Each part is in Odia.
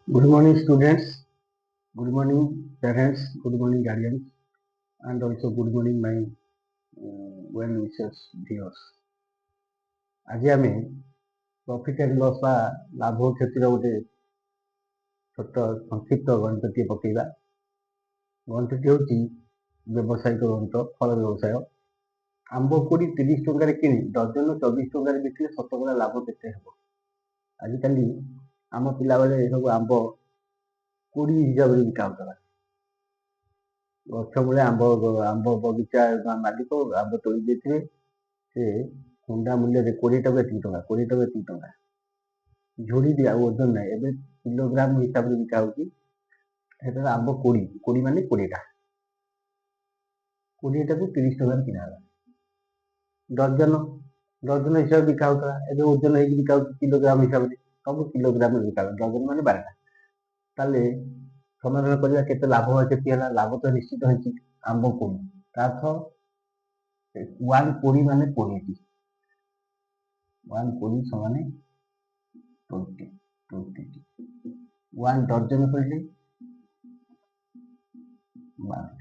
Good morning, students. Good morning, parents. Good morning, guardians, and also good morning, my well wishers, viewers. ଆଜି ଆମେ ପ୍ରଫିଟ୍ ଆଣ୍ଡ ଲସ୍ ବା ଲାଭ କ୍ଷତିର ଗୋଟେ ଛୋଟ ସଂକ୍ଷିପ୍ତ ଗଣିତଟିଏ ପକେଇବା। ଗଣିତଟି ହେଉଛି ବ୍ୟବସାୟିକ ଗଣିତ, ଫଳ ବ୍ୟବସାୟ। ଆମ୍ବ କୋଡ଼ି 30 ଟଙ୍କାରେ କିଣି ଡଜନ 24 ଟଙ୍କାରେ ବିକିଲେ ଶତକଡ଼ା ଲାଭ କେତେ ହେବ? ଆଜିକାଲି ଆମ ପିଲାବେଳେ ଏସବୁ ଆମ୍ବ କୋଡ଼ି ହିସାବରେ ବିକା ହେଉଥିଲା। ଗଛ ମୂଳେ ଆମ୍ବ ବଗିଚା ମାଲିକ ଆମ୍ବ ତୋଳି ଦେଇଥିବେ, ସେ କୁଣ୍ଡା ମୂଲ୍ୟରେ 20 ଟଙ୍କା ଏତିକି ଟଙ୍କା, 20 ଟଙ୍କା ଏତିକି ଟଙ୍କା ଝୁଡ଼ି ଦିଆ ଆଉ ଓଜନ ନାହିଁ। ଏବେ କିଲୋଗ୍ରାମ ହିସାବରେ ବିକା ହେଉଛି। ସେଠାରେ ଆମ୍ବ କୋଡ଼ି ମାନେ 20ଟା, 20ଟାକୁ 30 ଟଙ୍କାରେ କିଣା ହେଲା। ଡଜନ ହିସାବରେ ବିକା ହେଉଥିଲା। ଏବେ ଓଜନ ହେଇକି ବିକା ହେଉଛି କିଲୋଗ୍ରାମ ହିସାବରେ, ସବୁ କିଲୋଗ୍ରାମରେ ବିକା ହେଉଛି। ଡଜନ ମାନେ 12ଟା। ତାହେଲେ ସମାଧାନ କରିବା କେତେ ଲାଭ କ୍ଷତି ହେଲା। ଲାଭ ତ ନିଶ୍ଚିତ ହେଇଛି ଆମ୍ବ କୋଡ଼ି, ତା ଅର୍ଥ 1 ମାନେ 20ଟି, 1 କୋଡ଼ି ସମାନେ 20ଟି। 1 ଡଜନ କହିଲେ 12।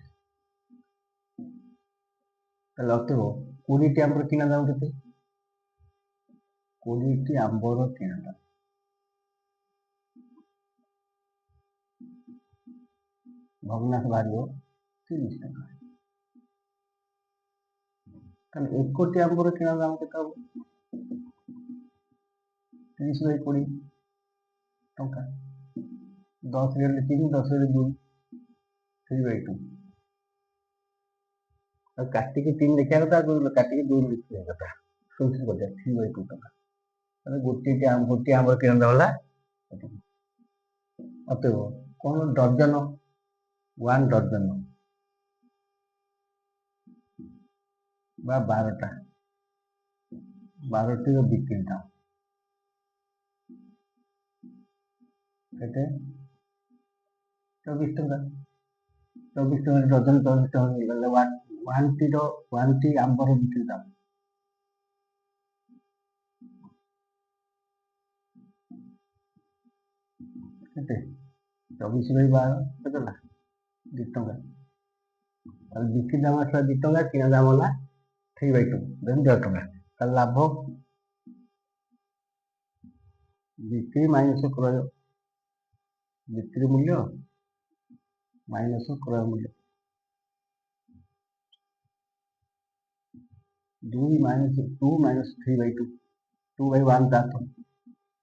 ତାହେଲେ ଅତଏବ 20ଟି ଆମ୍ବର କିଣା ଦାମ କେତେ? 20ଟି ଆମ୍ବର କିଣା ଦାମ ଭଗ୍ନାଂଶ ବାହାରିବ 30 ଟଙ୍କା। ତାହେଲେ 1ଟି ଆମ୍ବର କିଣା ଦାମ କେତେ ହବ? 30/20 ଟଙ୍କା। 10 ରେ 3, 10 ରେ 2, 3/2। ଆଉ କାଟିକି 3 ଲେଖିବା କଥା, କାଟିକି 2 ଲେଖିବା କଥା। 3/2 ଟଙ୍କା। ତାହେଲେ ଗୋଟିଏ ଆମ୍ବର କିଣା ଦାମ ହେଲା। ଅତଏବ କ'ଣ ଡଜନ? 1 ଡଜନ বা 12ଟା, 12ଟିର ବିକ୍ରି ଦାମ କେତେ? 24 ଟଙ୍କା। 24 ଟଙ୍କାରେ ଡଜନ 24 ଟଙ୍କା ହେଇଗଲା। 1ଟି ଆମ୍ବର ବିକ୍ରି ଦାମ କେତେ? 24/12 କେତେ ହେଲା? 2 ଟଙ୍କା। ତାହେଲେ ବିକ୍ରି ଦାମ ଆସିଲା 2 ଟଙ୍କା, କିଣା ଦାମ ହେଲା 3/2, ଦେନ୍ 10 ଟଙ୍କା। ତାହେଲେ ଲାଭ ବିକ୍ରି ମାଇନସ କ୍ରୟ, ବିକ୍ରି ମୂଲ୍ୟ ମାଇନସ କ୍ରୟ ମୂଲ୍ୟ, 2 ମାଇନସ 3/2, 2/1 ତା ଅର୍ଥ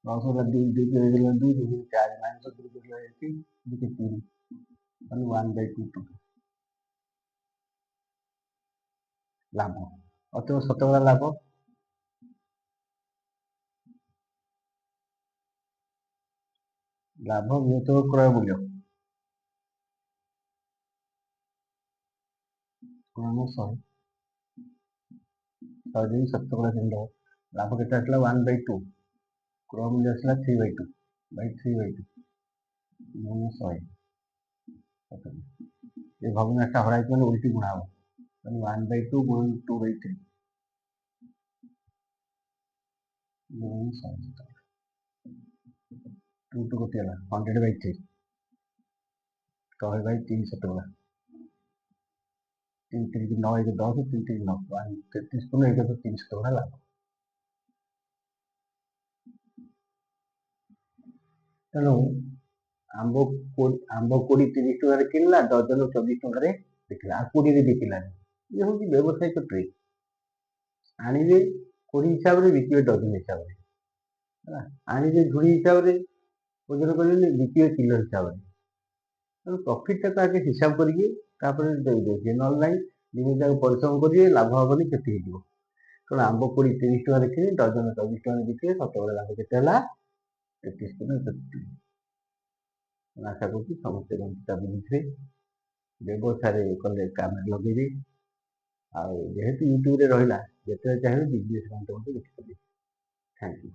10 ହେଲା 2, 2 ହେଇଗଲା 2, 2 4 ମାଇନସ 2 ହେଇଗଲା 1, 2 3, ମାନେ 1/2 ଟଙ୍କା ଲାଭ। ଅତଏବ ଶତକଡ଼ା ଲାଭ ବିୟୋତକ କ୍ରୟ ମୂଲ୍ୟ ଗୁଣନ 100 ଯଦି ଶତକଡ଼ା କେମିତି ହେବ? ଲାଭ କେତେ ଆସିଲା? 1/2, କ୍ରୟ ମୂଲ୍ୟ ଆସିଲା 3/2 ଗୁଣନ 100। ଏ ଭଗ୍ନାଂଶଟା ହରାଇଛି ମାନେ ଉଲ୍ଟି ଗୁଣା ହେବ। 1/2 ଗୁଣନ 2/3 ଗୁଣନ 100। 2 ଗୋଟିଏ ହେଲା 100/3, 100/3 ଶତକଡ଼ା। 3 3 9 1 10, 3 3 9, 33 ଗୁଣ 1 3 ଶତକଡ଼ା ଲାଭ। ତେଣୁ ଆମ୍ବ କୋଡ଼ି 30 ଟଙ୍କାରେ କିଣିଲା, ଡଜନ 24 ଟଙ୍କାରେ ବିକିଲା, ଆଉ 20ରେ ବିକିଲାନି। ଇଏ ହେଉଛି ବ୍ୟବସାୟିକ ଟ୍ରିକ୍। ଆଣିବେ କୋଡ଼ି ହିସାବରେ, ବିକିବେ ଡଜନ ହିସାବରେ। ହେଲା, ଆଣିବେ ଝୁଡ଼ି ହିସାବରେ ଓଜନ କରିବେନି, ବିକିବେ କିଲୋ ହିସାବରେ। ତେଣୁ ପ୍ରଫିଟଟାକୁ ଆଗେ ହିସାବ କରିକି ତାପରେ ଦେଇଦେବେ, ନହେଲେ ନାହିଁ ଯେମିତି ତାକୁ ପରିଶ୍ରମ କରିବେ, ଲାଭ ହେବନି, କ୍ଷତି ହେଇଯିବ। ତେଣୁ ଆମ୍ବ କୋଡ଼ି 30 ଟଙ୍କାରେ କିଣି ଡଜନ 24 ଟଙ୍କାରେ ବିକିଲେ ଶତକଡ଼ା ଲାଭ କେତେ ହେଲା? 33 ଟଙ୍କା 33। ଆଶା କରୁଛି ସମସ୍ତେ ଗଣିତଟା ବୁଝିଥିବେ, ବ୍ୟବସାୟରେ କଲେ କାମରେ ଲଗେଇବେ। ଆଉ ଯେହେତୁ ୟୁଟ୍ୟୁବରେ ରହିଲା, ଯେତେବେଳେ ଚାହିଁବେ ବିଜନେସ୍ ଗଣିତ ଦେଖିପାରିବେ। Thank you.